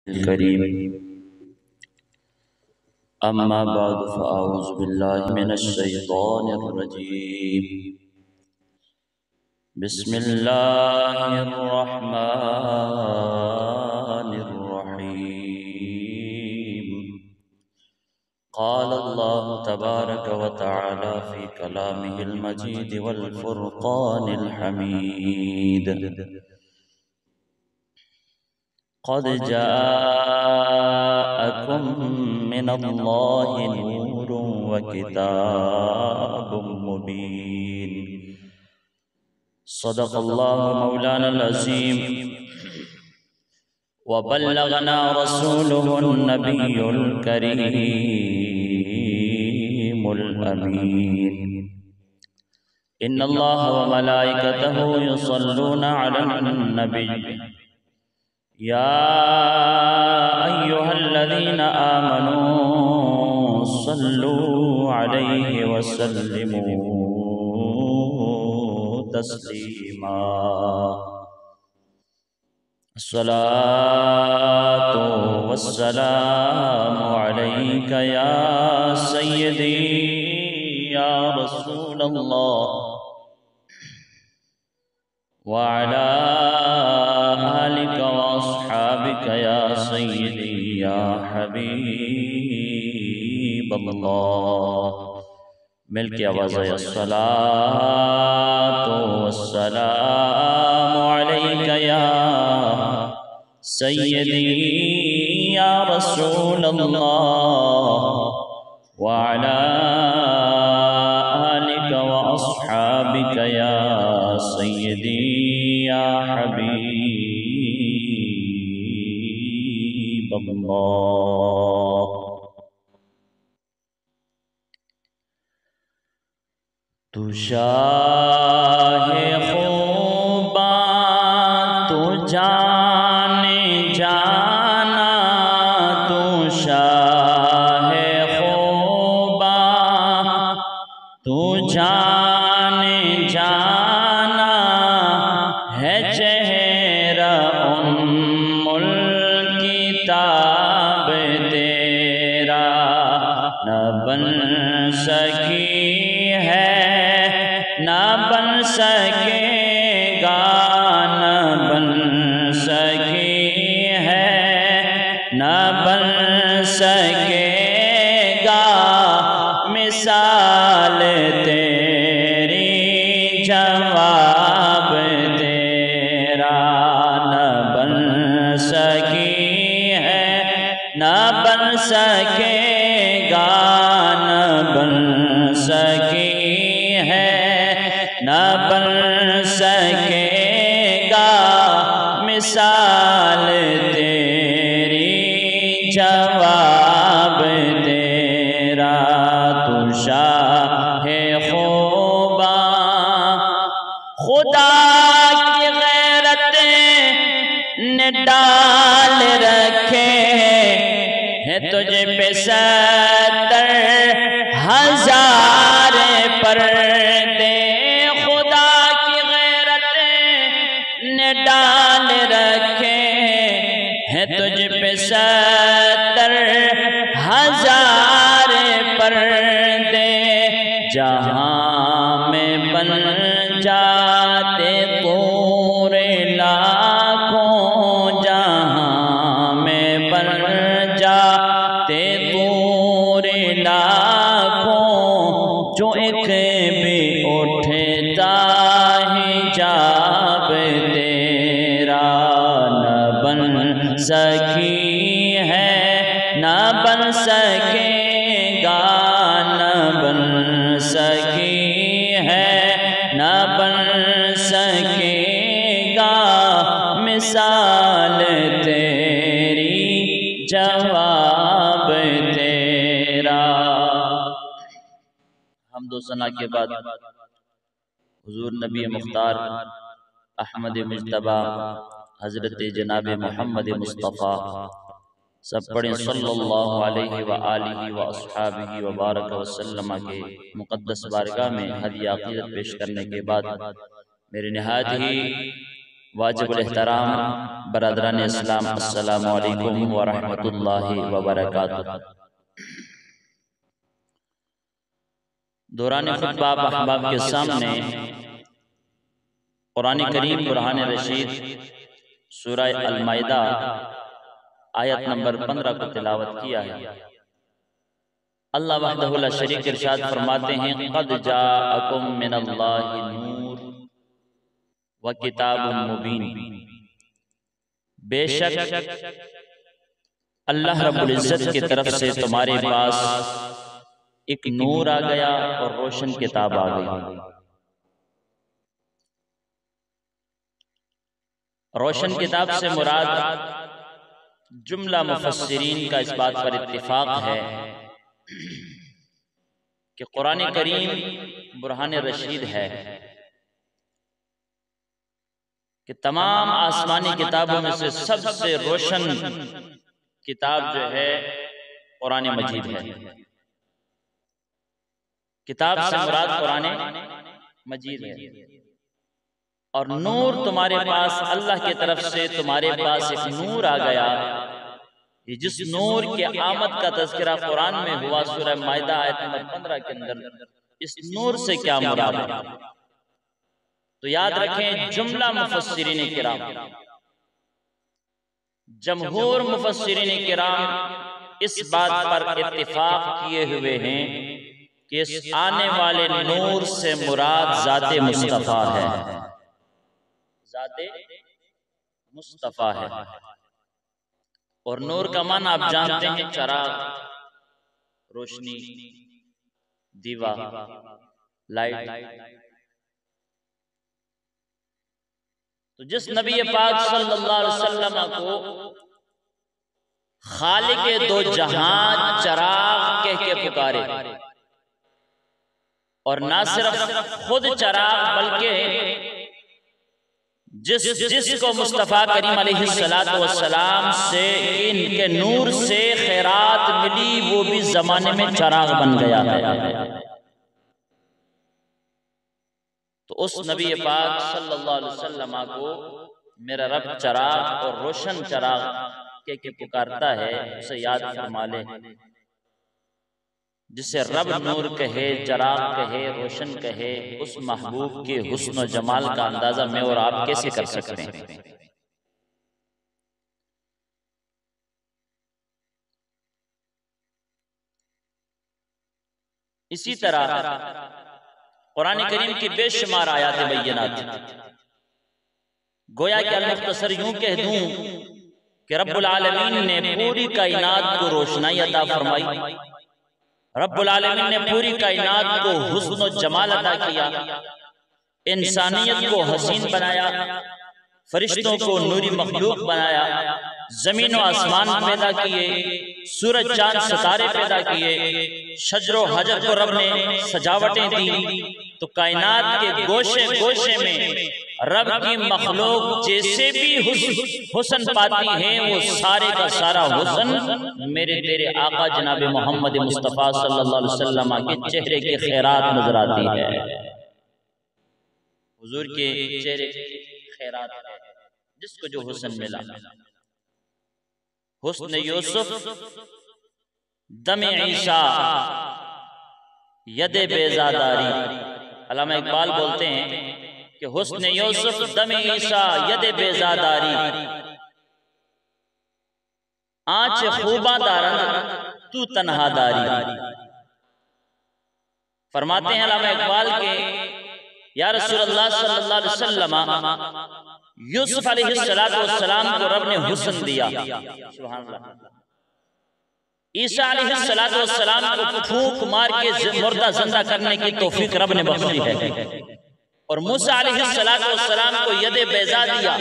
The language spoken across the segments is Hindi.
करीम अम्मा बाद फ़अऊज़ु बिल्लाहि मिनश्शैतानिर्रजीम बिस्मिल्लाहिर्रहमानिर्रहीम क़ाल अल्लाहु तबारक व तआला फ़ी कलामिहिल मजीद वल फ़ुरक़ानिल हमीद क़द जाअकुम मिनल्लाहि नूरुन व किताबुम मुबीन। सदक़ल्लाहु मौलानल अज़ीम व बल्लगना रसूलुहुन नबियुल करीमुल अमीन। इन्नल्लाह व मलाइकतहु युसल्लूना अलन नबी या अय्युहल्लज़ीना आमनू सल्लू अलैहि व सल्लिमू तस्लीमा। अस्सलातु वस्सलामु अलैका या सय्यदी या रसूलल्लाह व अला आलिका व अस्हाबिका या सय्यदी या हबीबल्लाह। मिल के आवाज़ है अस्सलातु वस्सलामु अलैका या सय्यदी या रसूलल्लाह व अला आलिका व अस्हाबिका या सय्यदी या हबीबल्लाह। तू शाहे खूबा तू जाने जाना, तू शाहे खूबा तू जाने जाना, है चेहरा उम्मुल किताब तेरा न बन सकी है न बन सकेगा, न बन सकी है न बन सकेगा, मिसाल तेरी जवाब तेरा न बन सकी है न बन सकेगा, न बन सकी है न बन सकेगा, मिसाल तेरी जवाब तेरा। तू शाहे खूबा खुदा की गैरत ने डाल रखे है तुझे पे 70 हजार पर्दे, खुदा की गैरत ने डाल रखे है तुझ पे 70 हजार पर्दे, जहाँ में बन जाते पूरे लाखों, जहाँ में बन जाते पूरे लाखों, जो एक भी उठता हिजाब तेरा न बन सकी है न बन सकेगा, न बन सकी है न बन सकेगा, मिसाल तेरी जवाब तेरा। हम्दो सना के बाद हुजूर नबी मुख्तार अहमद मुज्तबा हज़रत जनाब मोहम्मद मुस्तफ़ा सब पढ़ें सल्लल्लाहु अलैहि व आलिहि व अस्हाबिहि व बारक व सल्लम के मुक़द्दस बारगाह में हदिया अक़ीदत पेश करने के बाद मेरे निहायत ही वाजिबुल एहतराम बरदरान इस्लाम, अस्सलामु अलैकुम व रहमतुल्लाहि व बरकातुहू। दौरान खुतबा अहबाब के सामने कुरान करीम बुरहान रशीद सूरह अल-माइदा आयत नंबर 15 को तिलावत किया है। अल्लाह वहदहु ला शरीक इरशाद फरमाते हैं, क़द जाअकुम मिनल्लाहि नूर व किताबुम मुबीन। बेशक अल्लाह रब्बुल इज्जत की तरफ से तुम्हारे पास एक नूर आ गया और रोशन किताब आ गई। रोशन किताब से मुराद जुमला मुफस्सिरीन का इस बात पर इत्तिफाक है कि कुरान करीम बुरहान रशीद है कि तमाम आसमानी किताबों में से सबसे रोशन किताब जो है कुरान मजीद है। किताब से मुराद कुरान मजीद है। और नूर तुम्हारे पास अल्लाह की तरफ से तुम्हारे पास एक नूर आ गया। जिस नूर के आमद का तज़किरा कुरान में हुआ सूरह माइदा आयत नंबर 15 के अंदर, इस नूर से क्या मुराद है? तो याद रखें, जुमला मुफस्सिरीन किराम, जमहूर मुफस्सिरीन किराम इस बात पर इत्तिफाक किए हुए हैं कि इस आने वाले नूर से मुराद ज़ाते मुस्तफ़ा है। ज़ाते मुस्तफ़ा है। और नूर का माना आप जानते हैं, चराग, रोशनी, दीवा, लाइट। तो जिस नबी पाक सल्लल्लाहु अलैहि वसल्लम को खालिक दो जहां चराग कह के पुकारे, और ना सिर्फ खुद चराग बल्कि जिसको मुस्तफ़ा करीम अलैहिस्सलातु वस्सलाम से इनके नूर से खैरात मिली, वो भी जमाने में चराग बन गया है। तो उस नबी पाक सल्लल्लाहु अलैहि वसल्लम को मेरा रब चराग और रोशन चराग के पुकारता है, उसे याद फरमा ले। जिसे रब नूर कहे, चराग कहे, रोशन कहे, उस महबूब के हुस्न और जमाल का अंदाजा मैं और आप कैसे कर सकते हैं? इसी तरह कुरान करीम की बेशुमार आयात बय्यनात, गोया कि अल-मुख्तसर यूं कह दूं कि रब्बुल आलमीन ने पूरी कायनात को रोशनाई अता फरमाई। रब्बुल आलमीन ने पूरी कायनात को हुस्न और जमाल अता किया, इंसानियत को हसीन बनाया, फरिश्तों को नूरी मखलूक बनाया, जमीन और आसमान पैदा किए, सूरज चांद सितारे पैदा किए, शजरो हजर को रब ने सजावटें दी। तो कायनात के गोशे गोशे में रब की मखलूक जैसे भी हुस्न पाती है, वो सारे का सारा हुस्न मेरे तेरे आका जनाब मोहम्मद मुस्तफ़ा सल्लल्लाहु अलैहि वसल्लम के चेहरे के खैरात नजर आती है। हुजूर के चेहरे के खैरात है, जिसको जो हुस्न मिला। हुस्न यूसुफ, दमे ईसा, यदे बेजादारी। अल्लामा इकबाल बोलते हैं कि हुस्न यूसुफ, दमे ईसा, यदे बेजादारी, आँच खूबा दारंद तू तन्हादारी। फरमाते हैं अल्लामा इकबाल के, या रसूलल्लाह सल्लल्लाहु अलैहि वसल्लम, यूसुफ अलैहिस्सलातु वस्सलाम को रब ने हुस्न दिया। सुभान अल्लाह। ईसा अलैहिस्सलातु वस्सलाम को फूंक मार के मुर्दा जिंदा करने की तौफीक रब ने बख्शी है। और मूसा अलैहिस्सलातु वस्सलाम को यदे बैजा दिया।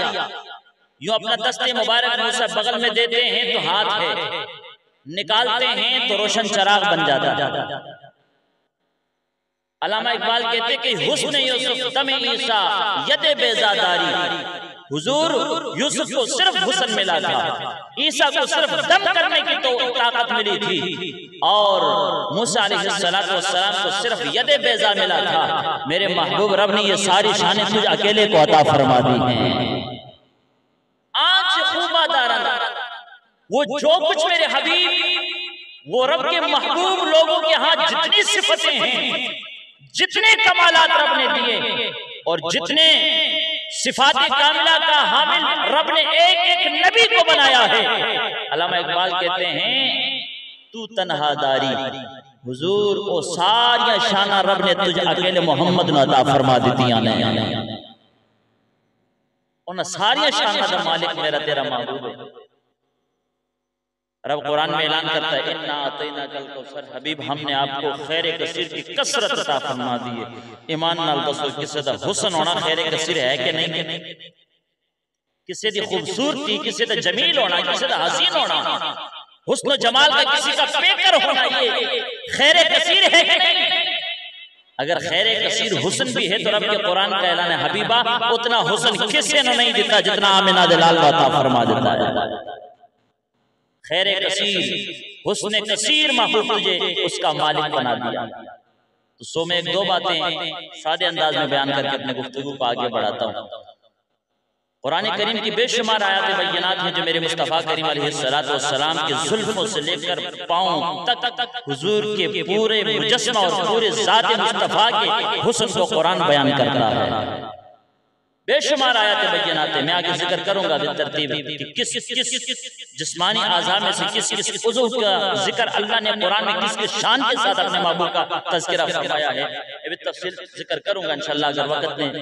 यूं अपना दस्ते मुबारक मूसा बगल में देते हैं तो हाथ है, निकालते हैं तो रोशन चराग बन जाता है। अल्लामा इकबाल कहते कि हुस्न यूसुफ, दमे ईसा, यदे बेजादारी। हुजूर यूसुफ को सिर्फ हुस्न मिला था, ईसा को सिर्फ दम करने की तो ताकत मिली थी, और मूसा अलैहिस्सलातु वस्सलाम को सिर्फ यदे बेजा मिला था। मेरे महबूब रब ने ये सारी शानें तुझ अकेले को अता फरमा दी हैं। वो जो कुछ मेरे हबीब, वो रब के महबूब लोगों के यहाँ जितनी सिफतें हैं, जितने कमालात रब ने दिए और जितने सिफात कामिला का हामिल रब ने एक एक नबी को बनाया है। अल्लामा इकबाल कहते हैं तू तन्हादारी हुजूर ओ सारिया शाना रब ने तुझे अकेले मोहम्मद ने अता फरमा दितियां ने। उन सारिया शाना दा मालिक मेरा तेरा महबूब है। रब कुरान में ऐलान करता है इन्ना अतैना कल कौसर, हबीब हमने आपको खैर कसीर की कसरत अता फरमा दी है। ईमान नाल दसो किसी दा हुस्न होना खैर कसीर है कि नहीं? किसी दी खूबसूरती, किसी दा जमील होना, किसी दा हसीन होना, हुस्न जमाल का किसी का पेकर होना, ये खैर कसीर है कि नहीं? अगर खैर कसीर हुस्न भी है तो रब के कुरान का ऐलान है हबीबा उतना हुस्न किसी ने नहीं दिता जितना आमिना दे लाल अता फरमा देता है। खैर कसीर हुस्न कसीर महबूब तुझे उसका मालिक बना दिया। तो सो मैं एक दो बातें सादे अंदाज में बयान करके अपने गुफ्तगू को आगे बढ़ाता हूँ। कुरान करीम की बेशुमार आयत बय्यनात हैं जो मेरे मुस्तफ़ा करीम अलैहिस्सलातु वस्सलाम के जुल्फों से लेकर पाँव तक हुजूर के पूरे मुजस्समा और पूरे ज़ात मुस्तफ़ा के हुस्न को कुरान बयान करता है। बेशुमार आयत बय्यनात है। मैं आगे जिक्र करूंगा तरतीब कि किस जिस्मानी आज़ा में से किस किस उज़्व का जिक्र अल्लाह ने कुरान में किस किस शान के साथ अपने महबूब का तज़किरा फरमाया है। अभी तफसील जिक्र करूंगा इंशाअल्लाह अगर वक्त में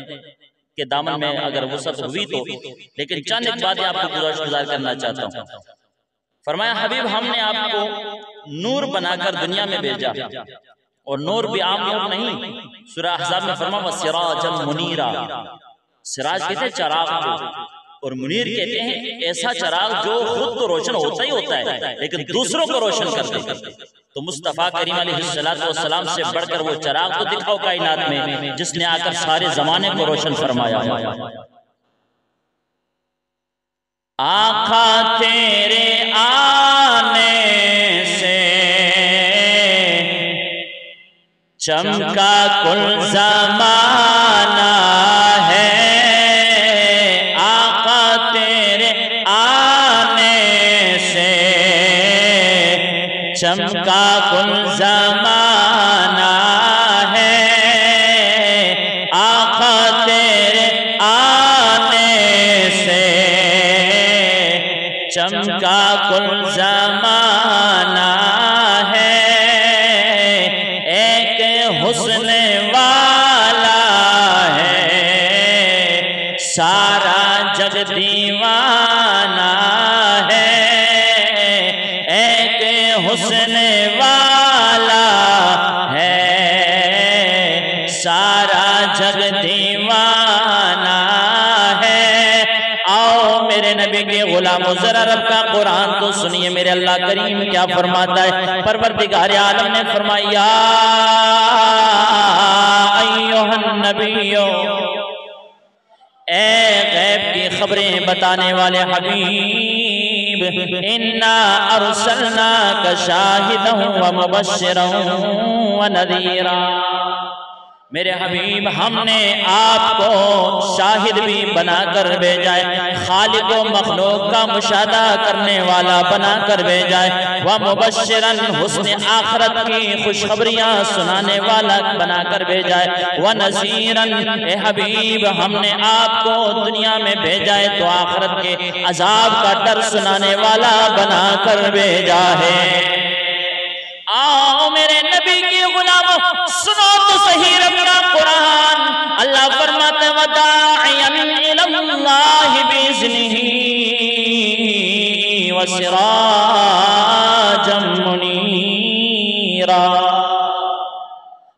के दामन में अगर वसअत हुई तो, लेकिन चंद एक बातें आपको गुज़ार करना चाहता हूँ। फरमाया हबीब हमने आपको नूर बनाकर दुनिया में भेजा, और नूर भी आम नूर नहीं। सूरह अहज़ाब में फरमाया सिराजम मुनीरा, सिराज कहते हैं चराग को, और मुनीर कहते हैं ऐसा चराग जो खुद तो रोशन होता ही होता है लेकिन दूसरों को रोशन करते। तो मुस्तफ़ा करीम अलैहिस्सलातु वस्सलाम से बढ़कर वो चराग तो दिखाओ कायनात में जिसने आकर सारे जमाने को रोशन फरमाया। आका तेरे आने से चमका कुल ज़माना है, चमका कुल ज़माना है। आका तेरे आने से चमका कुल ज़माना है। एक हुस्न वाला है सारा जग दीवाना है। हुस्न वाला है सारा जग दीवाना है। आओ मेरे नबी के गुलामों जरा रब का कुरान तो सुनिए। मेरे अल्लाह करीम क्या फरमाता है। परवरदिगार आलम ने फरमाया अय्युहन नबियो, ए गैब की खबरें बताने वाले हबीब, इन्ना अरसलनाका शाहिदन व मुबश्शिरन व नज़ीरा। मेरे हबीब हमने आपको शाहिद भी बनाकर भेजा है, खालिक व मखलूक का मुशाहदा करने वाला बनाकर भेजा है, व मुबश्शिरन हुस्न आखिरत की खुशखबरियां सुनाने वाला बनाकर भेजा है, व नज़ीरन ए हबीब हमने आपको दुनिया में भेजा है तो आखिरत के अजाब का डर सुनाने वाला बनाकर भेजा है। आओ मेरे नबी के गुलामों सुनो तो सही रब का कुरान। अल्लाह फरमाते वदाइयन इलल्लाहि बिइज़्निही व सिराजम मुनीरा।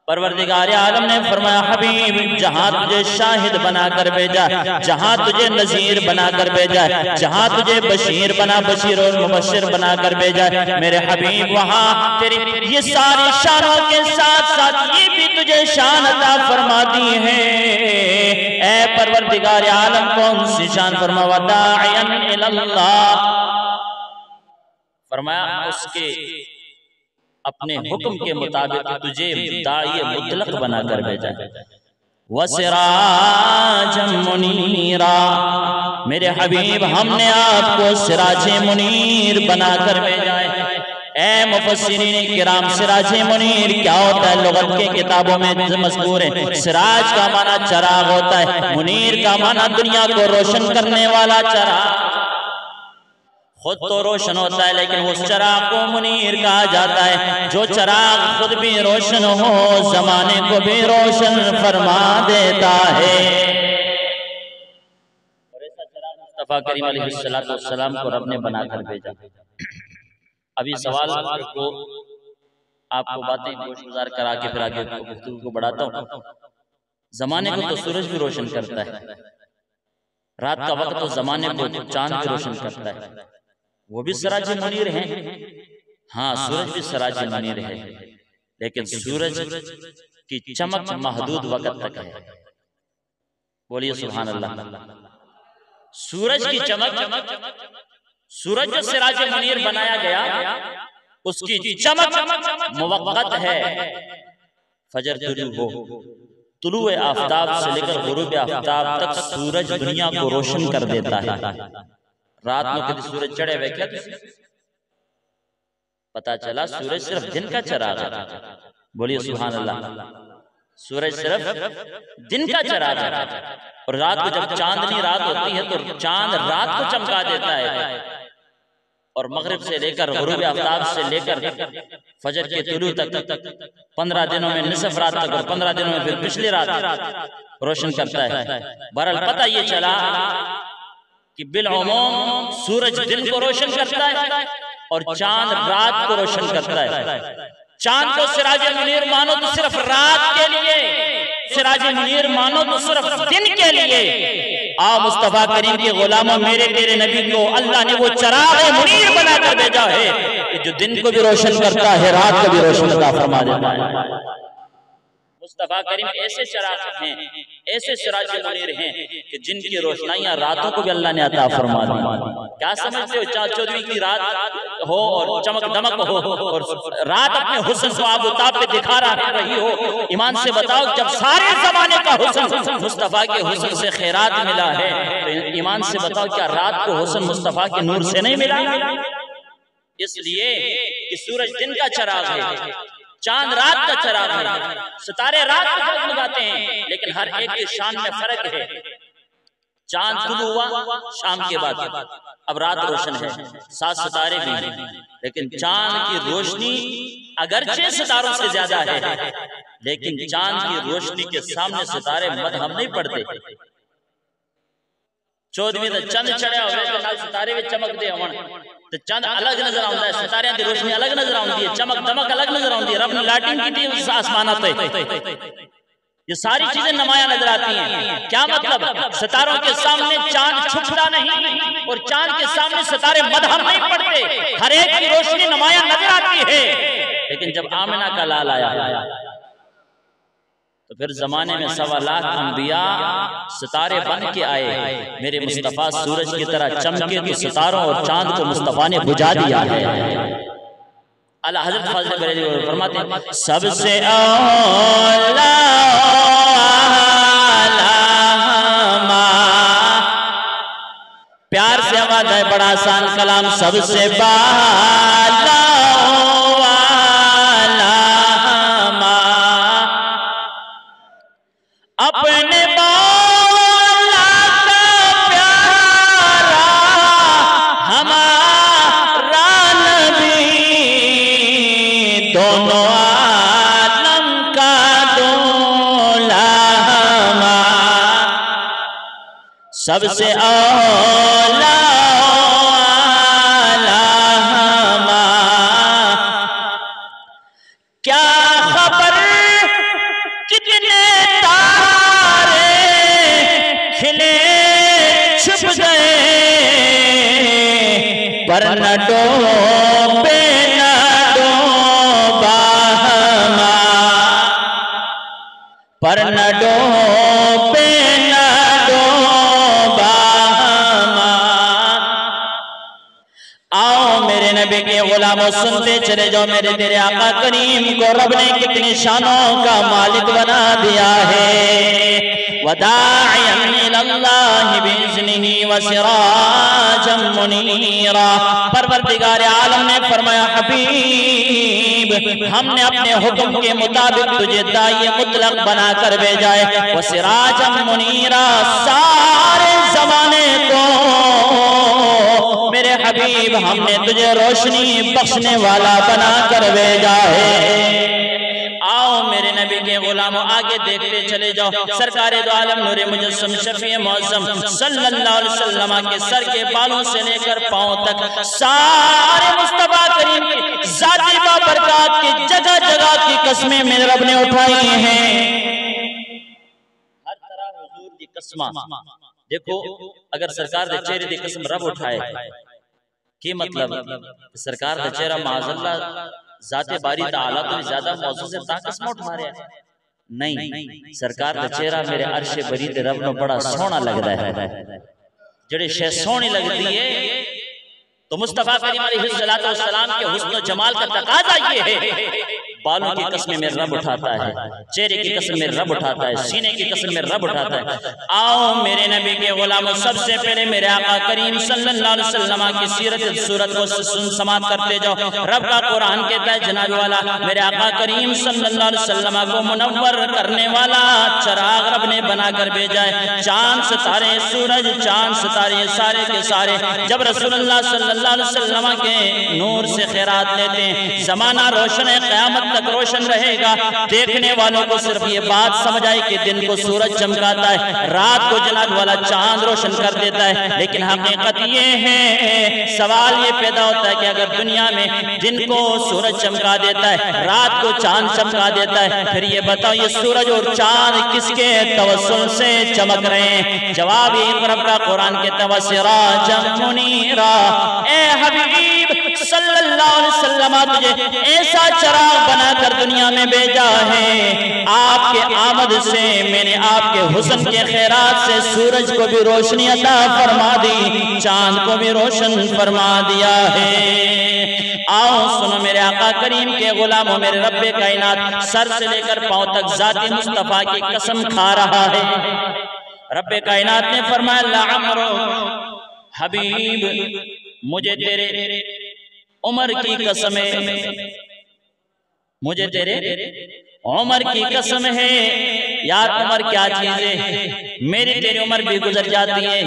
परवरदिगार आलम ने फरमाया हबीब जहां तुझे शाहिद बनाकर भेजा, जहां तुझे नजीर बनाकर भेजा, जहां तुझे बशीर बशीर और मुबश्शिर बनाकर भेजा, मेरे हबीब वहां तेरी ये सारी शानों के साथ साथ ये भी तुझे शान अता फरमा दी है। ए परवरदिगार आलम कौन सी शान? फरमाया दाइयन इलल्लाह, फरमाया उसके अपने हुक्म के मुताबिक तुझे दाई मुतलक बनाकर भेजा। वसिराजम मुनीरा, मेरे हबीब हमने आपको सिराज मुनीर बनाकर भेजा है। ए मुफस्सिरीन किराम, सिराज मुनीर क्या होता है? लुगत के किताबों में मज़कूर है। सिराज का माना चराग होता है, मुनीर का माना दुनिया को रोशन करने वाला चराग। खुद तो रोशन होता है लेकिन उस चराग को मुनीर कहा जाता है। जो चराग खुद भी रोशन हो, जमाने को भी रोशन फरमा देता है। और ऐसा चराग मुस्तफा करीम अलैहिस्सलाम को रब ने बनाकर भेजा। अभी सवाल को आपको बातें गोशगुजार करा के फिर आगे गुफ्तगू को बढ़ाता हूँ। जमाने को तो सूरज भी रोशन करता है, रात का वक्त तो जमाने को चांद भी रोशन करता है। वो भी सिराज मुनीर हैं। हाँ, सूरज भी सिराज मुनीर है, लेकिन सूरज की चमक महदूद वक्त तक है। बोलिए सुभान अल्लाह। सूरज की चमक, सूरज जो सिराज मुनीर बनाया गया, उसकी चमक मुवक्कत है। फजर तुलू हो, तुलुए आफताब से लेकर गुरूब आफताब तक सूरज दुनिया को रोशन कर देता है। रात में कभी सूरज चढ़े हुए क्या पता चला? सूरज सिर्फ दिन का चराग है। बोलिए सुभान अल्लाह। सूरज सिर्फ दिन का चराग है, और रात को जब चांदनी रात होती है तो चांद रात को चमका देता है। और मगरिब से लेकर गुरूब आफताब से लेकर फजर के तुलू तक 15 दिनों में निसफ रात तक, और 15 दिनों में फिर पिछली रात रोशन करता है। बहरहाल पता ये चला कि बिलउमूम सूरज दिन को रोशन करता है और चांद रात को रोशन करता है। चांद को सिराज मुनीर मानो तो सिर्फ रात के लिए, सिराज मुनीर मानो तो सिर्फ दिन के लिए। आ मुस्तफा करीम के गुलामों, मेरे तेरे नबी को अल्लाह ने वो चराग मुनीर बनाकर भेजा है कि जो दिन को भी रोशन करता है, रात को भी रोशन फरमा देता है। मुस्तफा करीम ऐसे चराग हैं, ऐसे सिराज मुनीर हैं कि जिनकी रोशनाइयां रातों को भी अल्लाह ने अता फरमा दी। क्या समझते हो? 4/14 की रात हो और चमक दमक हो, और रात अपने हुस्न को आबुताब पे दिखा रही हो। ईमान से बताओ, जब सारे जमाने का हुस्न मुस्तफा के हुस्न से खैरात मिला है, तो ईमान से बताओ क्या रात को हुस्न मुस्तफा के नूर से नहीं मिला? इसलिए कि सूरज दिन का चराग है, चांद रात का चराग है। सितारे रात को जगमगाते हैं, लेकिन हर एक की शान में फर्क है। चांद तुलू हुआ शाम के बाद, अब रात रोशन है, 7 सितारे भी हैं, लेकिन चांद की रोशनी अगरचे सितारों से ज्यादा है, लेकिन चांद की रोशनी के सामने सितारे मदहम नहीं पड़ते। 14वीं तो चंद चढ़िया हो, सितारे भी चमकते होवन, तो चंद अलग नजर आता है, सितारे की रोशनी अलग नजर आती है, चमक दमक अलग नजर आती है। रब ने लाइटिंग की थी उस आसमान पे, ये सारी चीजें नुमाया नजर आती हैं। क्या मतलब? सितारों के सामने चांद छुपता नहीं, और चांद के सामने सितारे मदहम नहीं पड़ते। हर एक की रोशनी नुमाया नजर आती है। लेकिन जब आमिना का लाल आया तो फिर जमाने में 1.25 लाख अंबिया सितारे बन के आए। मेरे मुस्तफा सूरज की तरह चमके तो सितारों और चांद को मुस्तफा ने बुझा दिया है। अला हज़रत फाज़िल बरेलवी फरमाते हैं, सबसे औला प्यार से आवाज है, बड़ा आसान कलाम, सबसे बाला अपने मौला का प्यारा हमारा नबी, दोनों आलम का दूल्हा सबसे औला क्या खबर कितने तारे खिले छुप गए, पर न डूबे न डूबा पर न डूबे न डूबा। आओ मेरे नबी के गुलामों सुनते चले जाओ, मेरे तेरे आका करीम को रब ने कितनी शानों का मालिक बना दिया है। वदाइयन इलल्लाहि बिइज़्निही व सिराजम मुनीरा। परवरदिगार आलम ने फरमाया हबीब हमने अपने हुक्म के मुताबिक तुझे दाई मुतलक बना कर भेजा है। व सिराजम मुनीरा, सारे जमाने को मेरे हबीब हमने तुझे रोशनी बख्शने वाला बना कर भेजा है। आओ मेरे नबी के गुलामों आगे देखते चले जाओ। सरकारे दो आलम नूरे मुजस्सम शफीए मौसम सल्लल्लाहु अलैहि वसल्लम के सर के बालों से लेकर पांव तक सारे मुस्तफा करीम की जाती बाबरकत की जगह जगह की कस्में मेरे रब ने उठाई हैं। हर तरह हुजूर की कसमा देखो, अगर सरकार दे चेहरे दी कसम रब उठाए की मतलब सरकार दा चेहरा माज़अल्लाह जाते बारी ताला तो ज्यादा मौजूद से ताकस मोट मारे नहीं। सरकार दा चेहरा मेरे अर्शे बरी ते रब नो बड़ा सोहना लगदा है। जेड़े शे सोहनी लगदी है तो मुस्तफा करीम अलैहिस्सलातु वस्सलाम के हुस्न जमाल का तकाजा ये है। बालों की कसमें मेरे रब उठाता है, चेहरे की कसम मेरे रब उठाता है, सीने की कसम मेरे रब उठाता है। आओ मेरे नबी के गुलामों सबसे पहले मेरे आका करीम सल्लल्लाहु अलैहि वसल्लम की सीरत सूरत को सुन समात करते जाओ। रब का कुरान कहता है जनाब वाला मेरे आका करीम सल्लल्लाहु अलैहि वसल्लम को मुनव्वर करने वाला चिराग रब ने बनाकर भेजा है। चांद सितारे सूरज चांद सितारे सारे के सारे जब रसूलुल्लाह सल्लल्लाहु अलैहि वसल्लम के नूर से खैरात लेते हैं, जमाना रोशन है, क़यामत तक रोशन रहेगा। देखने वालों को सिर्फ ये बात समझ आए कि दिन को सूरज चमकाता है, रात को जनाब वाला चांद रोशन कर देता है, लेकिन हकीकत ये है, सवाल ये पैदा होता है कि अगर दुनिया में दिन को सूरज चमका देता है, रात को चांद चमका देता है, फिर ये बताओ ये सूरज और चांद किसके तवस्सुल से चमक रहे हैं? जवाब ये रब का कुरान के तवस्सिराजम मुनीरा। ए हबीब सल्लल्लाहु अलैहि वसल्लम तुझे ऐसा चिराग बनाकर दुनिया में भेजा है, आपके आमद से मैंने आपके हुस्न के खैरात से सूरज को भी रोशनी अता फरमा दी, चांद को भी रोशन फरमा दिया है। आओ सुनो मेरे आका करीम के गुलामों, मेरे रब्बे कायनात सर से लेकर पांव तक जाती मुस्तफा की कसम खा रहा है। रब्बे कायनात ने फरमाया लाअमरो हबीब मुझे तेरे उमर की कसम है, मुझे तेरे उमर की कसम है। यार उमर क्या चीज है? मेरी तेरी उम्र भी गुजर जाती है।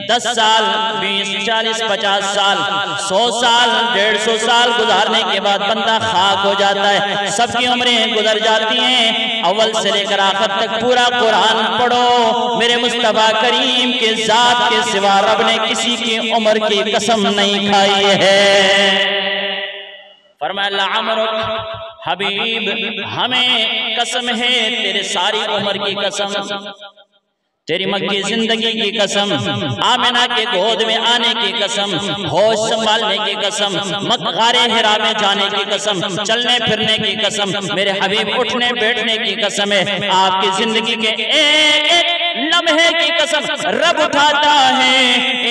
10 साल 20 40 50 साल 100 साल 150 साल गुजारने के बाद बंदा खाक हो जाता है। सबकी उम्रें गुजर जाती हैं। अव्वल से लेकर आखिर तक पूरा कुरान पढ़ो, मेरे मुस्तफा करीम के जात के सिवा रब ने किसी की उम्र की कसम नहीं खाई है। फरमाया अमरुक हबीब हमें कसम है तेरे सारी उम्र की कसम, तेरी मक्की जिंदगी की कसम, आमिना के गोद में आने की कसम, होश संभालने की कसम, मक्कारे हिरा में जाने की कसम, चलने फिरने की कसम, मेरे हबीब उठने बैठने की कसम है। आपकी जिंदगी के एक एक लम्हे की कसम रब उठाता है।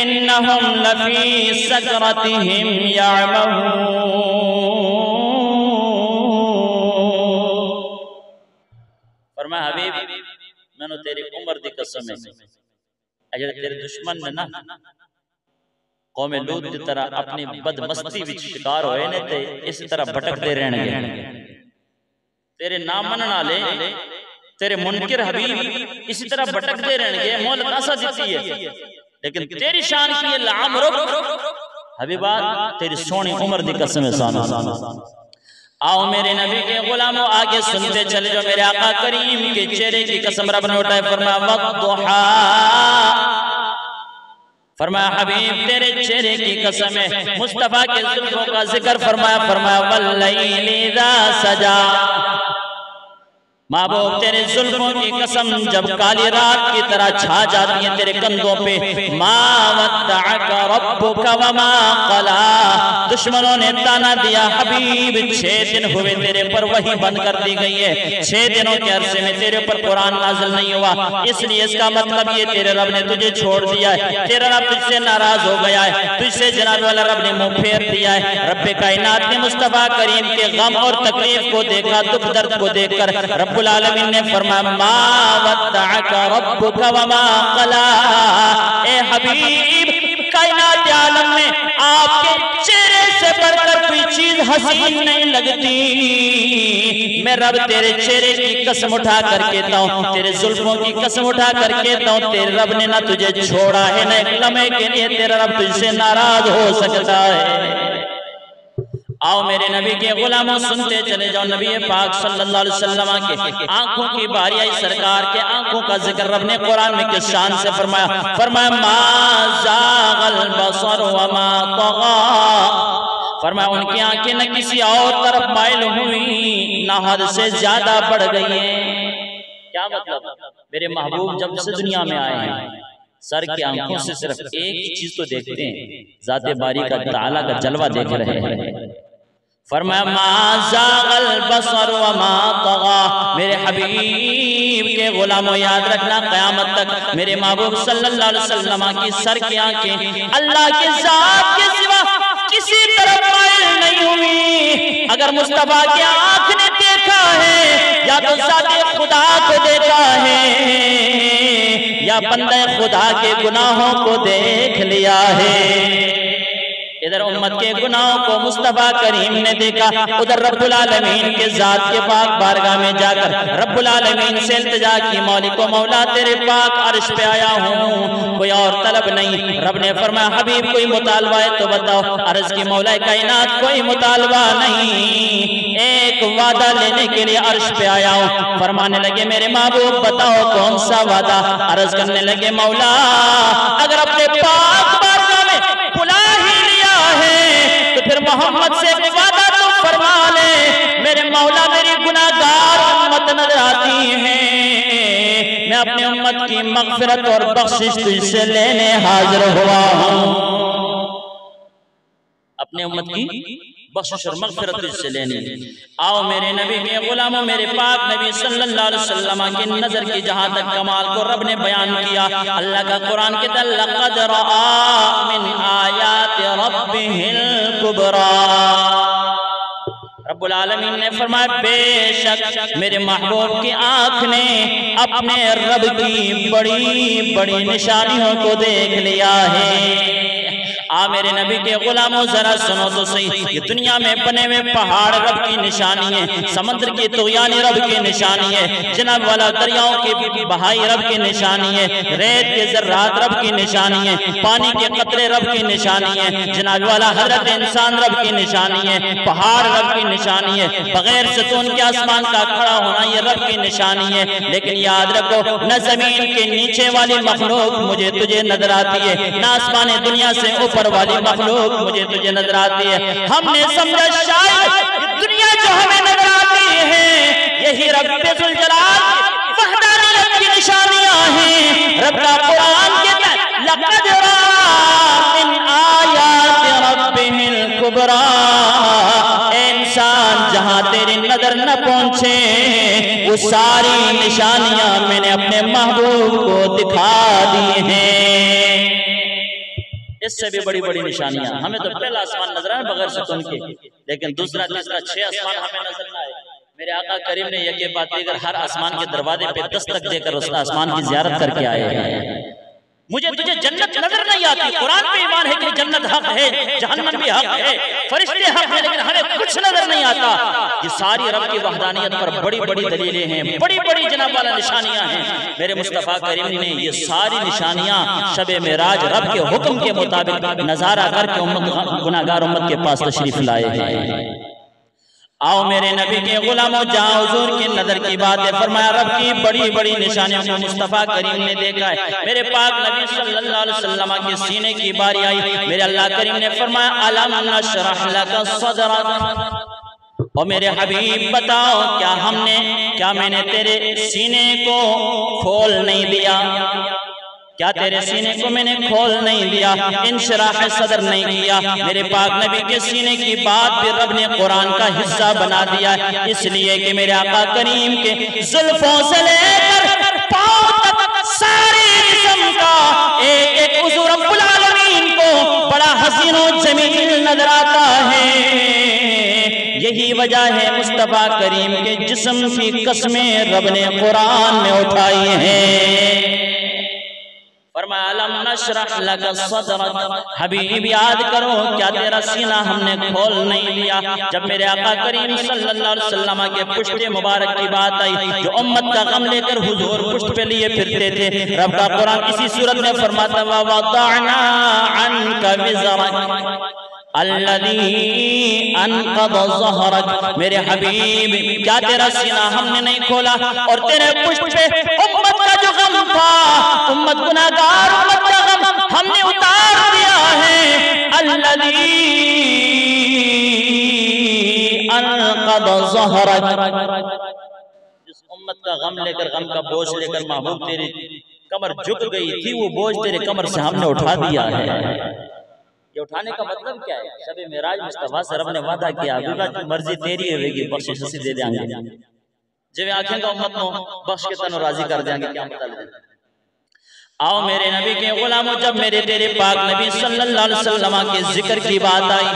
इन्नहुम लफी सकरतिहिम यामहून। फरमाया हबीब मैंने तेरी उम्र दी कसम है, अगर तेरे दुश्मन ने ना कौमे लूत की तरह अपनी बदमस्ती विच शिकार होए ने ते इस तरह भटकते रहणगे। तेरे नाम मनन वाले तेरे मुनकिर हबीब इसी तरह भटकते रहणगे। मोहलत ऐसा देती है, लेकिन तेरी शान की लामरुक हबीबा तेरी सोनी उम्र दी कसम है। साना आओ मेरे नबी के गुलामों आगे सुनते चले जो मेरे आका करीम के चेहरे की कसम रब ने उठाई। फरमाया वद्दुहा, फरमाया हबीब तेरे चेहरे की कसम है। मुस्तफा के जुल्फों का जिक्र फरमाया, फरमाया वल्लैली इज़ा सजा, महबूब तेरे जुल्फों की कसम जब काली रात की तरह छा जाती है तेरे कंधों पे, मा वद्दअका रब्बुका वमा क़ला, दुश्मनों ने ताना दिया हबीब 6 दिन हुए तेरे पर वही बंद कर दी गई है, 6 दिनों के अरसे में तेरे पर कुरान नाज़िल नहीं हुआ, इसलिए इसका मतलब ये तेरे रब ने तुझे छोड़ दिया है, तेरा रब तुझसे नाराज हो गया है, तुझसे जनाब वाला रब ने मुंह फेर दिया है। रब्बे कायनात ने मुस्तफा करीम के गम और तकलीफ को देखा, दुख दर्द को देखकर रब्बुल आलमीन ने फरमाया मा वद्दअका रब्बुका वमा क़ला, ए हबीब कायनात आलम में आपके चेहरे से बढ़कर कोई चीज हसीन नहीं लगती, मैं रब तेरे चेहरे की कसम उठा कर कहता हूँ, तेरे जुल्फों की कसम उठा कर कहता हूँ, तेरे रब ने ना तुझे छोड़ा है, ना एक लम्हे के लिए तेरा रब तुझसे नाराज हो सकता है। आओ मेरे नबी के गुलामों सुनते चले जाओ, नबी पाक सल्लल्लाहु अलैहि वसल्लम के आंखों की बारी आई, सरकार के आंखों का जिक्र रब ने कुरान में किस शान से फरमाया, फरमाया मा ज़ाग़ल बसर व मा तग़ा, फरमाया उनकी आंखें न किसी और तरफ माइल हुई ना हद से ज्यादा बढ़ गई हैं। क्या मतलब, मेरे महबूब जब से दुनिया में आए हैं सर की आंखों से सिर्फ एक ही चीज तो देखते हैं, ज़ाते बारी का ताला का जलवा देख रहे हैं। फरमाया मा ज़ाग़ल बसर व मा तग़ा, मेरे हबीब के गुलामों याद रखना क़यामत तक मेरे महबूब सल्लल्लाहु अलैहि वसल्लम की सर की आंखें अल्लाह के ज़ात के सिवा किसी तरफ माइल नहीं हुई। अगर मुस्तफा की आंख ने देखा है या तो ज़ाते खुदा को देखा है या बंदे खुदा के गुनाहों को देख लिया है। इधर उम्मत के गुनाहों को मुस्तफा करीम ने देखा, उधर रब्बुल आलमीन के जात के पाक बारगाह में जाकर रब्बुल आलमीन से इल्तिजा की, मौलिक व मौला तेरे पाक अर्श पे आया हूँ, कोई और तलब नहीं। रब ने फरमाया हबीब कोई मुतालबा है तो बताओ, अर्श की मौला कायनात कोई मुतालबा नहीं, एक वादा लेने के लिए अर्श पे आया हूँ। फरमाने लगे मेरे महबूब बताओ कौन सा वादा, अर्ज करने लगे मौला अगर अपने पाक बारगाह में बुला ही लिया है तो फिर मोहम्मद से वादा तो फरमा ले। मेरे मौला मेरी गुनाहगार उम्मत नजर आती है, मैं अपनी उम्मत की मगफिरत और बख्शिश तुझसे लेने हाजिर हुआ हूँ, अपने उम्मत की बख्शिश और मगफिरत तुझसे लेने। आओ मेरे नबी के गुलामों, मेरे पाक नबी सल्लल्लाहु अलैहि वसल्लम की नजर की जहां तक कमाल को रब ने बयान किया, अल्लाह का कुरान के लक़द रआ मिन आयाति रब्बिहिल कुबरा, रब्बुल आलमीन ने फरमाया बेशक मेरे महबूब की आंख ने अपने रब की बड़ी बड़ी निशानियों को देख लिया है। आ मेरे नबी के गुलामों जरा सुनो तो सही, ये दुनिया में बने हुए पहाड़ रब की निशानी है, समुद्र की तुग़यानी रब की निशानी है, जनाब वाला दरियाओं की बहाई रब की निशानी है, रेत के ज़र्रात रब की निशानी है, पानी के कतरे रब की निशानी है, जनाब वाला हज़रत इंसान रब की निशानी है, पहाड़ रब की निशानी है, बगैर सुकून के आसमान का खड़ा होना ये रब की निशानी है। लेकिन याद रखो न जमीन के नीचे वाली मखलूक मुझे तुझे नजर आती है, न आसमान दुनिया से ऊपर वाली मखलूक मुझे तुझे नजर आती है। हमने समझा शायद दुनिया जो हमें नजर आती है यही रब्बे जुल जलाल वहदानियत की निशानियां हैं। रब का कुरान कहता है लक़द रआ मिन आयाति रब्बिहिल कुबरा, इंसान जहां तेरी नजर न पहुंचे वो सारी निशानियां मैंने अपने महबूब को दिखा दी हैं। इससे भी बड़ी बड़ी निशानियां, हमें तो पहला आसमान नजर आए बगैर सुकून के, लेकिन दूसरा तीसरा 6 आसमान हमें नजर न आए। मेरे आका करीम ने यह बात देकर हर आसमान के दरवाजे पे दस्तक देकर उस आसमान की ज़ियारत करके आए हैं। मुझे तुझे जन्नत नजर नहीं आती, कुरान पे ईमान है कि जन्नत हक है, जहन्नम भी हक है, फरिश्ते हक है, लेकिन हमें कुछ नजर नहीं आता। ये सारी रब की वहदानियत पर बड़ी बड़ी दलीलें हैं, बड़ी बड़ी जनाब वाला निशानियां हैं। मेरे मुस्तफा करीम ने ये सारी निशानियां शबे मेराज रब के हुक्म के मुताबिक नजारा करके उम्मत गुनाहगार उम्मत के पास तशरीफ लाए हैं। आओ मेरे नबी के गुलामों जहाँ हुजूर की नजर की बात है, फरमाया रब की बड़ी बड़ी निशानियों को मुस्तफा करीम ने देखा है। मेरे पाक नबी सल्लल्लाहु अलैहि वसल्लम के सीने की बारी आई, मेरे अल्लाह करीम ने फरमाया अलम नशरह लक सदरक, और मेरे हबीब बताओ क्या मैंने तेरे सीने को खोल नहीं दिया? क्या तेरे सीने को मैंने खोल नहीं दिया? इंशराह सदर नहीं किया? मेरे पाक नबी के सीने की बात भी रब ने कुरान का हिस्सा बना दिया, इसलिए कि मेरे आका करीम के जुल्फों से लेकर पांव तक सारे जिस्म का एक एक हुजूर रब्बुल आलमीन को बड़ा हसीन और जमील नजर आता है। यही वजह है मुस्तफा करीम के जिस्म की कसमें रब ने कुरान में उठाई हैं। फरमाया अलम नशरह लक सदरक, हबीब याद करो क्या तेरा सीना हमने खोल नहीं दिया? जब मेरे आका करीम सल्लल्लाहु अलैहि वसल्लम के पुष्ट मुबारक की बात आई, जो उम्मत का गम लेकर हुजूर पुष्ट पे लिए फिरते थे, रब का कुरान इसी सूरत में फरमाता व वदअना अन्का विज़रक अल्लज़ी अनक़द ज़हरक। मेरे हबीब क्या तेरा सीना हमने नहीं खोला और तेरे पुष्ट पे उम्मत का जो गम था, उम्मत गुनाहगार उम्मत का गम हमने उतार दिया है। अल्लज़ी अनक़द ज़हरक, जिस उम्मत का गम लेकर, गम का बोझ लेकर महबूब तेरी कमर झुक गई थी, वो बोझ तेरे कमर से हमने उठा दिया है। ये उठाने का मतलब क्या है? शब मेराज मुस्तफा से रब ने वादा किया, अभी मर्जी तेरी होगी, बख्शिश उसी दे देंगे। जब आंखें का उम्मत को बख्श के तन राजी कर देंगे, क्या मतलब? आओ मेरे नबी के गुलामों, जब मेरे तेरे पाक नबी सल्लल्लाहु अलैहि वसल्लम के जिक्र की बात आई,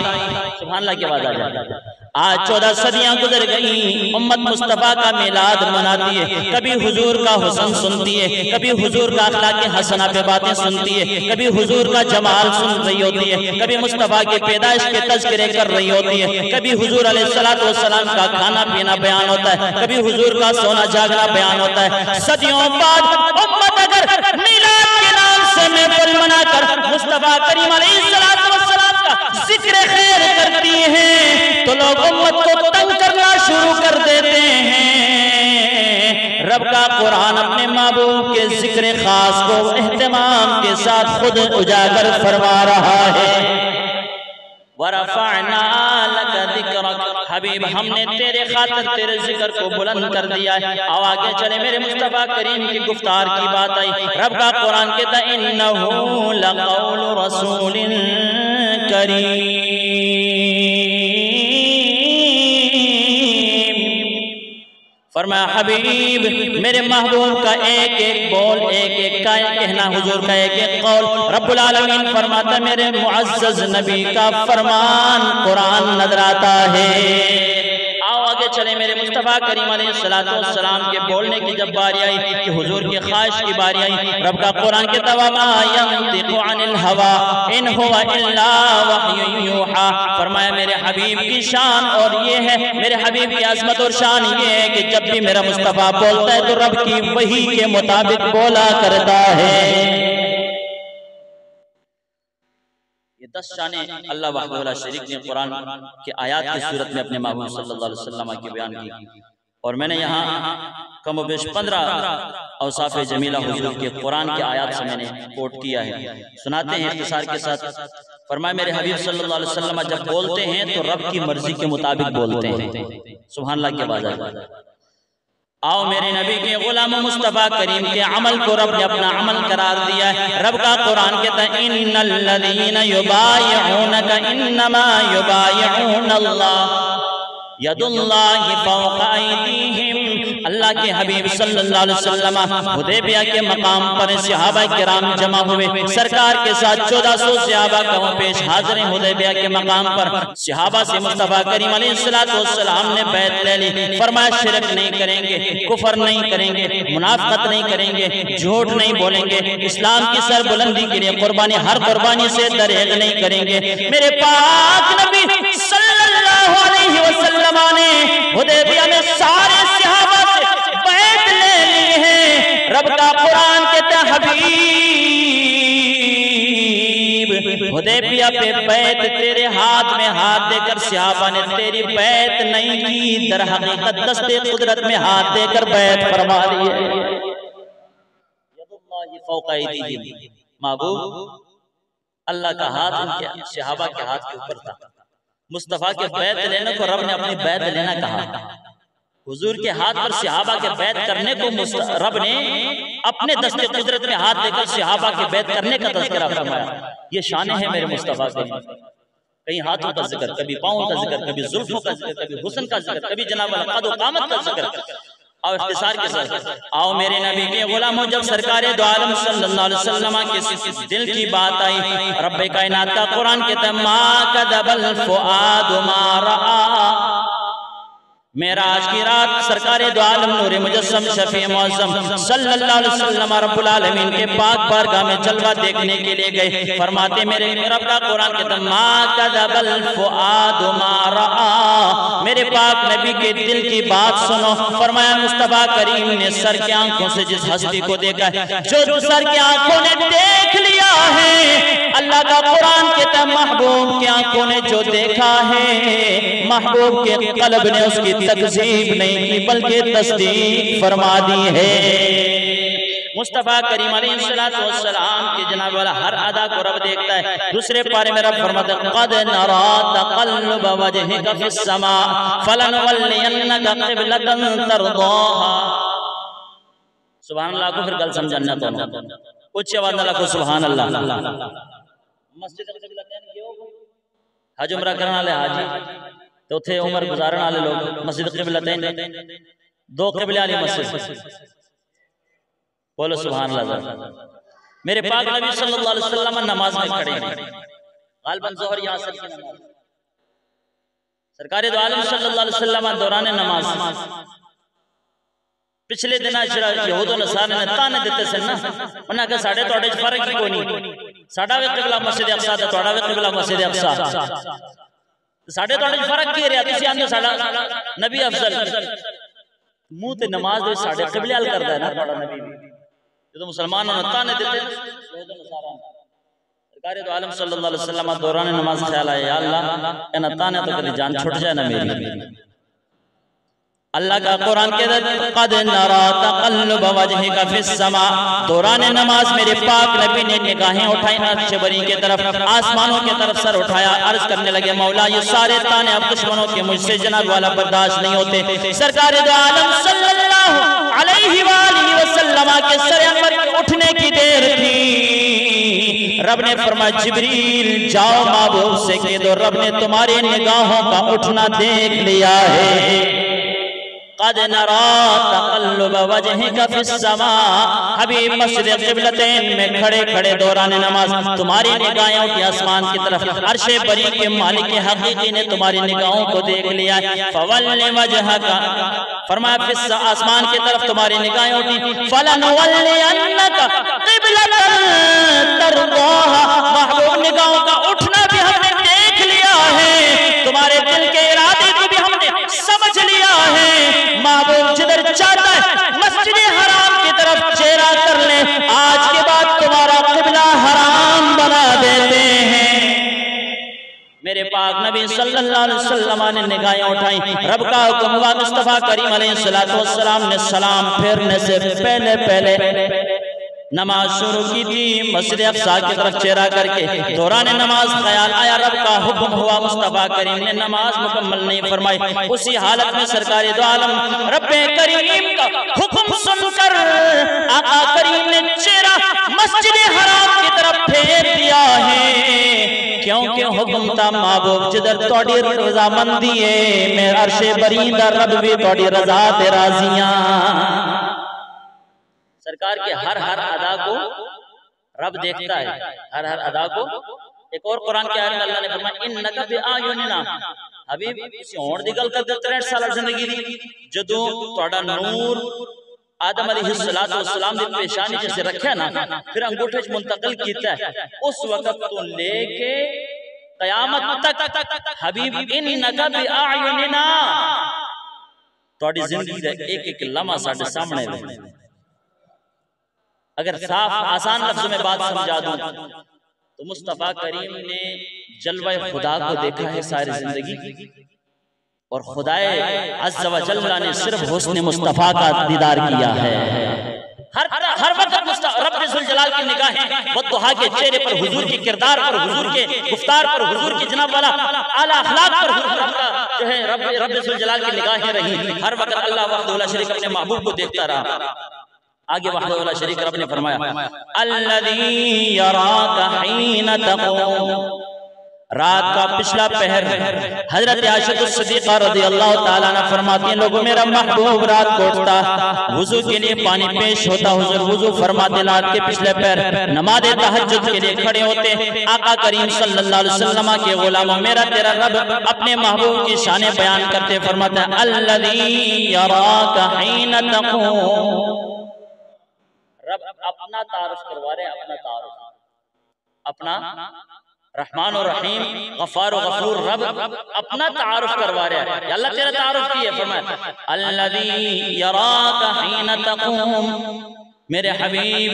सुभान अल्लाह की बात आ जाए। आज 14 सदियां गुजर गई, उम्मत मुस्तफा का मिलाद मनाती है, कभी हुजूर का हुस्न सुनती है, कभी हुजूर का अखलाक हसना पे बातें सुनती है, कभी हुजूर का जमाल सुन रही होती है, कभी मुस्तफा की पैदाइश के तज़किरे कर रही होती है, कभी हुजूर अलैहिस्सलातु वस्सलाम का खाना पीना बयान होता है, कभी हुजूर का सोना जागना बयान होता है। सदियों बाद उम्मत अगर मिलाद के नाम से महफिल मनाकर मुस्तफा करीम अलैहिस्सलातु वस्सलाम का जिक्र खैर करती है, तो लोग उम्मत को तंग करना शुरू कर देते हैं। रब का कुरान अपने महबूब के जिक्र खास को एहतमाम के साथ खुद उजागर फरमा रहा है। वरफ़अना लका ज़िक्रक, हबीब हमने तेरे खातिर तेरे जिक्र को बुलंद कर दिया है। आओ आगे चले, मेरे मुस्तफा करीम की गुफ्तार की बात आई। रब का कुरान कहता है इन्नहु लक़ौलु रसूलिन करीम, फरमाया हबीब मेरे महबूब का एक एक बोल, एक एक का कहना, हुजूर का एक एक कौल, रब्बुल आलमीन फरमाता मेरे मुअज़्ज़ज़ नबी का फरमान कुरान नजर आता है। आओ आगे चले, मेरे मुस्तफा करीम अलैहिस्सलातु वस्सलाम के बोलने की जब बारी आई, कि हुजूर की ख्वाहिश की बारी आई, रब का कुरान के तवा यंतिकु अनिल हवा इन हुवा इल्ला वह्युन यूहा, फरमाया मेरे हबीब की शान और ये है, मेरे हबीब की अज़मत और शान ये है कि जब भी मेरा मुस्तफा बोलता है तो रब की वही के मुताबिक बोला करता है। 10 शाने अल्लाह वहदहु ला शरीक ने कुरान के आयात की सूरत में अपने महबूब सल्लल्लाहु अलैहि वसल्लम की बयान की, और मैंने यहाँ कम बेश 15 औसाफ़ जमीला हुजूर के कुरान के आयात से मैंने कोट किया है। सुनाते हैं इख्तिसार के साथ। फरमाया मेरे हबीब सल्लल्लाहु अलैहि वसल्लम जब बोलते हैं तो रब की मर्जी के मुताबिक बोलते हैं। सुभान अल्लाह की आवाज़ आई। आओ मेरे नबी के गुलाम मुस्तफा करीम के अमल को रब ने अपना अमल करार दिया है। रब का कुरान कहता है इन्नल लज़ीना युबायिऊनका इन्नमा युबायिऊनल्लाह यदुल्लाहि फौqa अयदीहिम। अल्लाह के हबीब सल्लल्लाहु अलैहि वसल्लम हुदैबिया के मकाम पर सहाबा किराम जमा हुए, सरकार के साथ 1400 सहाबा का पेश हाजिर हुदैबिया के मकाम पर। सहाबा से मुस्तफा करीम अलैहिस्सलातु वस्सलाम ने बैत ले ली, फरमाया शिरक नहीं करेंगे, कुफर नहीं करेंगे, मुनाफिकत नहीं करेंगे, झूठ नहीं बोलेंगे, इस्लाम की सरबुलंदी के लिए कुर्बानी, हर कुर्बानी से दरहेज नहीं करेंगे। मेरे पाक नबी सल्लल्लाहु अलैहि वसल्लम ने हुदैबिया में सारे सहाबा से बैत ले ली है। रब का कुरान कहता है हबीब हुदैबिया पे बैत तेरे हाथ में हाथ देकर सहाबा ने तेरी बैत नहीं की, दर हकीकत दस्ते कुदरत में हाथ देकर बैत फरमा ली है। यदुल्लाहि फौqa अयदीहिम, महबूब अल्लाह का हाथ उनके सहाबा के हाथ के ऊपर था। मुस्तफा के बैत लेने को रब ने अपनी बैत लेना कहा। हुजूर के हाथ पर सहाबा के बैत करने को रब ने अपने दस्ते कुदरत में हाथ देकर सहाबा के बैत करने का तज़किरा फरमाया। ये शान है मेरे मुस्तफा के। कहीं हाथों का जिक्र, कभी पाँव का जिक्र, कभी जुल्फों का जिक्र, कभी हुस्न का जिक्र, कभी जनाब कद व कामत का जिक्र। और इख्तिसार के साथ आओ मेरे नबी के गुलामों, जब सरकारे दो आलम सल्लल्लाहु अलैहि वसल्लम के दिल की बात आई, रब्बे कायनात का कुरान कहता है मा कदबल फुआद मा रआ। मेराज की रात सरकारे दो आलम नूरे मुजस्सम शफी मौसम सल्लल्लाहु अलैहि वसल्लम रब्बुल आलमीन के पाक बारगाह में जलवा देखने के लिए गए। फरमाते मेरे रब का कुरान कहता मा कदबल फुआद मा रआ। मेरे पाक नबी के दिल की बात सुनो। फरमाया मुस्तफा करीम ने सर की आंखों से जिस हस्ती को देखा है, जो सर की आंखों ने देख लिया है, अल्लाह का कुरान कहता है महबूब की आंखों ने जो देखा है, महबूब के कल्ब ने उसकी तकज़ीब नहीं की बल्कि तस्दीक फरमा दी है। मुस्तफा करीम अलैहिस्सलाम के जनाब वाला हर अदा को रब देखता है। दूसरे पारे में रब फरमाता है क़द नरा तक़ल्लुब वजहिका फ़िस समा फ़लनुवल्लियन्नका क़िबलतन तर्दाहा। सुभान अल्लाह को फिर गल समझना तो उच्च आवाज़ में लिखो सुभान अल्लाह। मस्जिद क़िबलतैन क्यों? हज उमरा करने वाले हाजी तो थे उम्र गुजारने वाले लोग मस्जिद क़िबलतैन, दो क़िबले वाली मस्जिद। बोलो सुभान अल्लाह। मेरे पाक नबी सल्लल्लाहु अलैहि वसल्लम नमाज में खड़े हैं, गालिबन ज़ोहर या असर की नमाज। सरकारे दो आलम सल्लल्लाहु अलैहि वसल्लम दौरान नमाज पिछले दिन यहूद और नसारा ने ताने देते सन ना, उन्हें कहा साढ़े तोड़े फर्क ही कोई नहीं, साड़ा वे क़िबला मस्जिद अक़सा ते तोड़ा वे क़िबला मस्जिद अक़सा, साढ़े तोड़े फर्क की रहा तुसी आंदे साड़ा नबी अफजल मुंह ते नमाज दे साढ़े क़िबले अल करदा है ना तोड़ा नबी। जो मुसलमान ने ताने देते यहूद और नसारा सरकारे दो आलम सल्लल्लाहु अलैहि वसल्लम दौरान नमाज ख्याल आया या अल्लाह इन ताने तो कभी जान छूट जाए ना मेरी। अल्लाह का कुरान कहता है क़द नरा तक़ल्लुब वजहिका फ़िस समा। दौरान नमाज मेरे पाक नबी ने निगाहें उठाई अर्श बरी के तरफ, आसमानों की तरफ सर उठाया, अर्ज करने लगे मौला ये सारे ताने अब दुश्मनों के मुझसे जनाब वाला बर्दाश्त नहीं होते। सरकार दो आलम सल्लल्लाहु अलैहि वसल्लम के सर अनवर के उठने की देर थी। रब ने फरमाया जिब्रील जाओ महबूब से कह दो रब ने तुम्हारी निगाहों का उठना देख लिया है। क़द नरा तक़ल्लुब वजहिका फ़िस समा। हबीब मस्जिद क़िबलतैन में खड़े खड़े दौरान नमाज तुम्हारी निगाहें उठी आसमान की तरफ। अर्श बरी के मालिक हकीकी ने तुम्हारी निगाहों को देख लिया। फ़वल्लि वजहका फरमाया फ़िस आसमान की तरफ तुम्हारी निगाहें उठी। फ़लनुवल्लियन्नका क़िबलतन तर्दाहा। महबूब निगाहों का उठना भी हमने देख लिया है, तुम्हारे दिल के इरादे को भी हमने समझ लिया है। महबूब जिधर चाहता है मस्जिद हराम की तरफ चेहरा कर ले, आज के बाद तुम्हारा क़िबला हराम बना देते हैं। मेरे पाक नबी सल्लल्लाहु अलैहि वसल्लम ने निगाहें उठाई, रब का हुक्म हुआ। मुस्तफा करीम अलैहिस्सलातु वस्सलाम ने सलाम फेरने से पहले पहले नमाज शुरू की थी मस्जिद अक़सा की तरफ चेहरा करके। दौरान नमाज ख्याल आया, रब का हुक्म हुआ, मुस्तफा करीम ने नमाज मुकम्मल नहीं फरमाई। उसी हालत में सरकार दो आलम रब्बे करीम का हुक्म सुनकर आका करीम ने चेहरा मस्जिद हराम की तरफ फेर दिया है, क्योंकि हुक्म था महबूब जिधर तोड़ी रजामंदी है मैं अर्शे बरी दा रब भी तोड़ी रजा ते राजियां। सरकार के हर अदा को रब देखता है, हर अदा को। एक और कुरान के आयत में अल्लाह ने फरमाया इन्नका बिआयुनिना। हबीब किसी और दी गल करदे 63 साल जिंदगी दी, जदों तोड़ा नूर आदम अलैहिस्सलातु वस्सलाम दी पेशानी जैसे रखा ना, फिर अंगूठे च मुंतकिल कीता है, उस वक्त तो लेके कयामत तक हबीब इन्नका बिआयुनिना तोड़ी जिंदगी दा एक एक लम्हा साडे सामने है। अगर साफ आसान लफ्जों में बात समझा दूं तो मुस्तफा करीम ने जलवा खुदा को देखा है सारी जिंदगी, और खुदाए अज़्ज़ व जल्ला ने सिर्फ हुस्न मुस्तफा का दीदार किया है। हर वक्त रब्बुल जलाल की निगाहें बद्दुहा के चेहरे पर, हुजूर के किरदार पर, हुजूर के गुफ्तार पर, हुजूर की जनाब वाला आला अखलाक पर हुजूर का जो है रब्बुल जलाल की निगाहें रही। हर वक्त अल्लाह वहदहु ला शरीक अपने महबूब को देखता रहा। आगे वहदहु ला शरीक रब ने फरमाया अल्लज़ी यराका हीना तक़ूम, रात का पिछला पहर। हजरत आयशा सिद्दीक़ा रज़ियल्लाहु ताला अन्हा फरमाती हैं, लोगों मेरा महबूब रात को उठता, वुजू के लिए पानी पेश होता, हुजूर वुजू फरमाते, रात के पिछले पहर नमाज़े तहज्जुद के लिए खड़े होते। आका करीम सल्लल्लाहु अलैहि वसल्लम के गुलामों, मेरा तेरा रब अपने महबूब की शान बयान करते फरमाता है अल्लज़ी यराका हीना तक़ूम, रब अपना तारुफ करवा रहे, अपना तारुफ, अपना रहमान और रहीम, गफ्फार और गफूर रब अपना तारुफ करवा रहा है। अल्लाह तेरा तारुफ किया, फरमाया अल्लज़ी यराका हीना तक़ूम, मेरे हबीब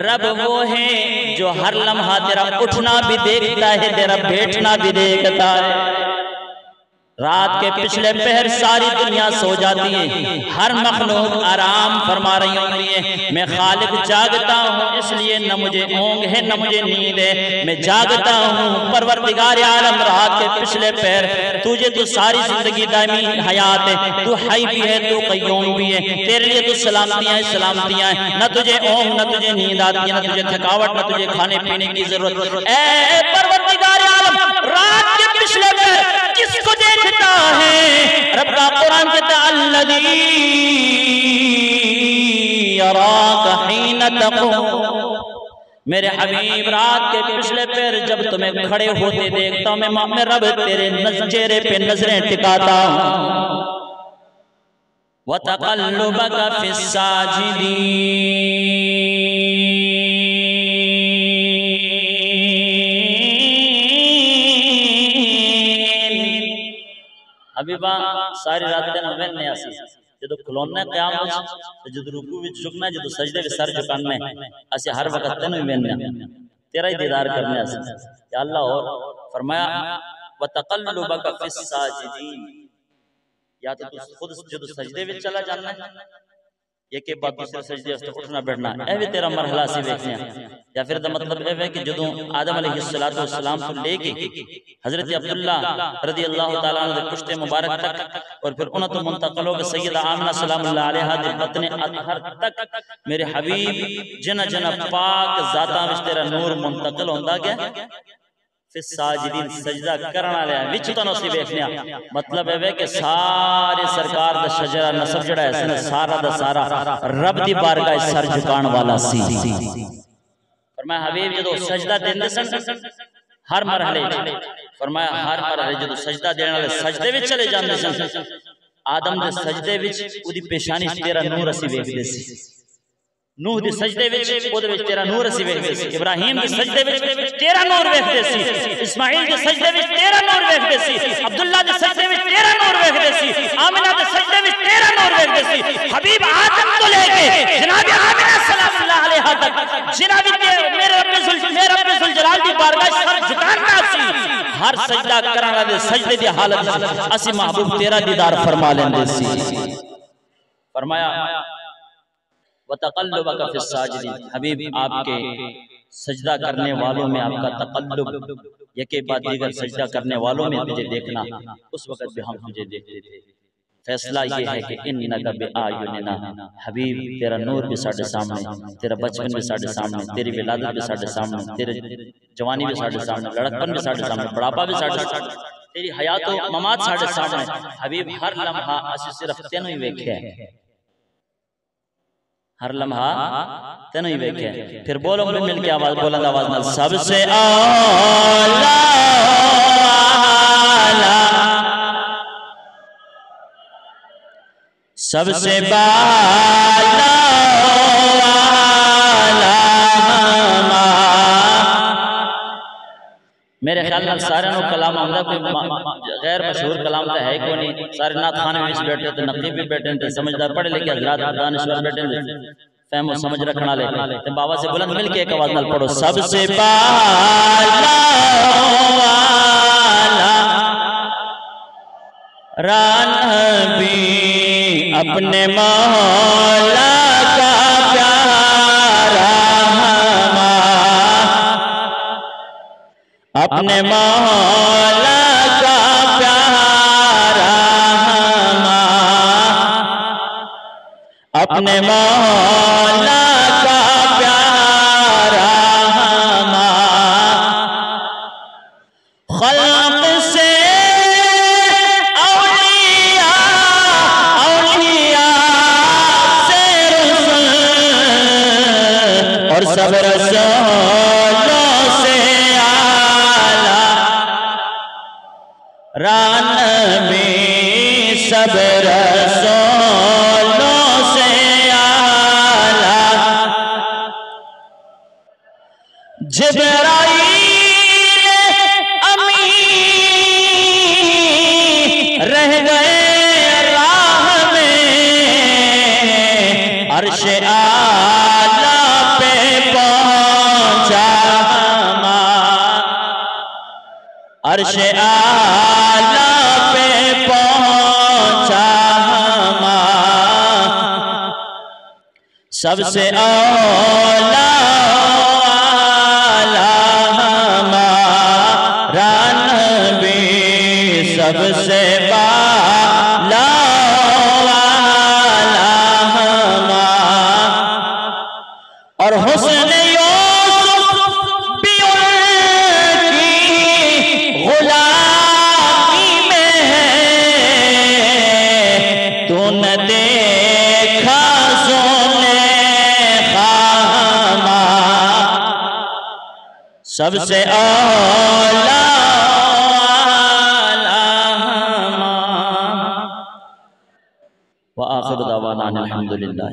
रब वो है जो हर लम्हा तेरा उठना भी देखता है, तेरा बैठना भी देखता है। रात के पिछले पहर सारी दुनिया सो जाती है, हर मखलूक आराम फरमा रही होती है। मैं खालिक जागता हूँ, इसलिए न मुझे ऊँघ है न मुझे नींद है, मैं जागता हूँ। परवरदिगार आलम रात के पिछले पहर तुझे तो सारी जिंदगी दायमी हयात है, तू हई भी है, तू कय्यूम भी है, तेरे लिए तो सलामतियाँ सलामतियाँ हैं, न तुझे ऊँघ न तुझे नींद आती है, न तुझे थकावट, न तुझे खाने पीने की जरूरत। ऐ परवरदिगार आलम रात के पिछले पहर किसको देखता है? रब का कुरान कहता है अल्लज़ी यराका हीना तक़ूम, मेरे हबीब रात के पिछले पैर जब तुम्हें खड़े होते देखता हूं, मैं रब तेरे चेहरे पे नजरें टिकाता हूं। व तक़ल्लुबका फ़िस्साजिदीन, हबीबा सारी रात दिन नहीं आसी, जो खिलौना क़याम तो जो रुकू विच झुकना, जो सजदे विच सर झुकाना है, असी हर वक्त तेन ही वेन्ने तेरा ही दीदार करने आसी। या अल्लाह और फरमाया व तक़ल्लुबका फ़िस्साजिदीन, या तो तू खुद जो सजदे विच चला जाना है, एक के बाद दूसरे सजदे वास्ते उठना बैठना, ए भी तेरा मरहला सी देखने। या फिर दा मतलब ये है कि जदों आदम अलैहिस्सलातु वस्सलाम को लेके हजरत अब्दुल्ला रज़ियल्लाहु ताला अन्हु दे पुश्ते मुबारक तक और फिर उन्हां तो मुंतकिल हो के सैयदा आमिना सलामुल्लाह अलैहा दे बतने अतहर तक मेरे हबीब जिन्ना जिन्ना पाक जातां विच तेरा नूर मुंतकिल होंदा गया। साजिदीन सजदा करने वाले विच तो नसी देखने, मतलब है कि सारे सरकार दा शजरा नसब जड़ा है सारा दा सारा रब दी बारगाह सर झुकाण वाला सी। फरमाया हबीब जदों सजदा देंदे सन हर मरहले, फरमाया हर मरहले जदों सजदा देने वाले सजदे विच चले जांदे सन, आदम दे सजदे विच उदी पेशानी तेरा नूर असी वेखदे सी, नूह दे सजदे विच ओदे विच तेरा नूर असी वेखदे सी, इब्राहिम दे सजदे विच तेरा नूर वेखदे सी, इस्माइल दे सजदे विच तेरा नूर वेखदे सी, अब्दुल्ला दे सजदे विच तेरा नूर वेखदे सी, आमिना दे सजदे विच तेरा नूर वेखदे सी। हबीब आदम को लेके जनाब आमिना सलामुल्लाह अलैहा तक जनाब मेरे रब जुल जलाल दी बारगाह सर झुकाना सी, हर सजदा करन वाले सजदे दी हालत असी महबूब तेरा दीदार फरमा लेंदे सी। फरमाया वतक़ल्लुबका फ़िस्साजिदीन, हबीब आपके सजदा करने वालों में आपका तक़ल्लुब, एक के बाद दीगर सजदा करने वालों में तुझे देखना, उस वक़्त भी हम तुझे देखते थे। फैसला ये है कि इन्नका बिआयुनिना, हबीब तेरा नूर भी साढ़े सामने, तेरा बचपन भी साढ़े सामने, तेरी विलादत भी साढ़े सामने, तेरे जवानी भी साढ़े सामने, लड़कपन भी साढ़े सामने, बुढ़ापा भी साढ़े सामने, तेरी हयात व ममात साढ़े सामने। हबीब हर लम्हा असी सिर्फ तेनू ही वेख्या है, हर लम्हा तेनू ही वेख्या। फिर बोलो मिल के आवाज बुलंद आवाज नाल सबसे आला सबसे बाला मेरे ख्याल में सारे नो कलाम आंदा, कोई गैर मशहूर कलाम तो है कोई नहीं, सारे नात खाने में बैठे थे, नकीब भी बैठे थे, समझदार पढ़े लिखे हजरात दानिश्वर बैठे थे, फहम और समझ रखना ले। तो बाबा से बुलंद मिल के एक आवाज नाल पढ़ो सबसे बाला रानबी अपने मौला का प्यारा अपने मौला का प्यारा अपने मौला का प्यारा खल्क़ से औलिया औलिया से रसूल और सब रसूलों से आला रान में सब रसूलों से आला जिब्राईल अमीन रह गए राह में अर्श आला पे पहुंचा अर्श आला पे पहुंचा सबसे औला सबसे बाला और हुस्न यूसुफ भी उनकी गुलामी में है तूने देखा ज़ुलेखा सबसे औला व आखिर दावाना अल्हम्दुलिल्लाह।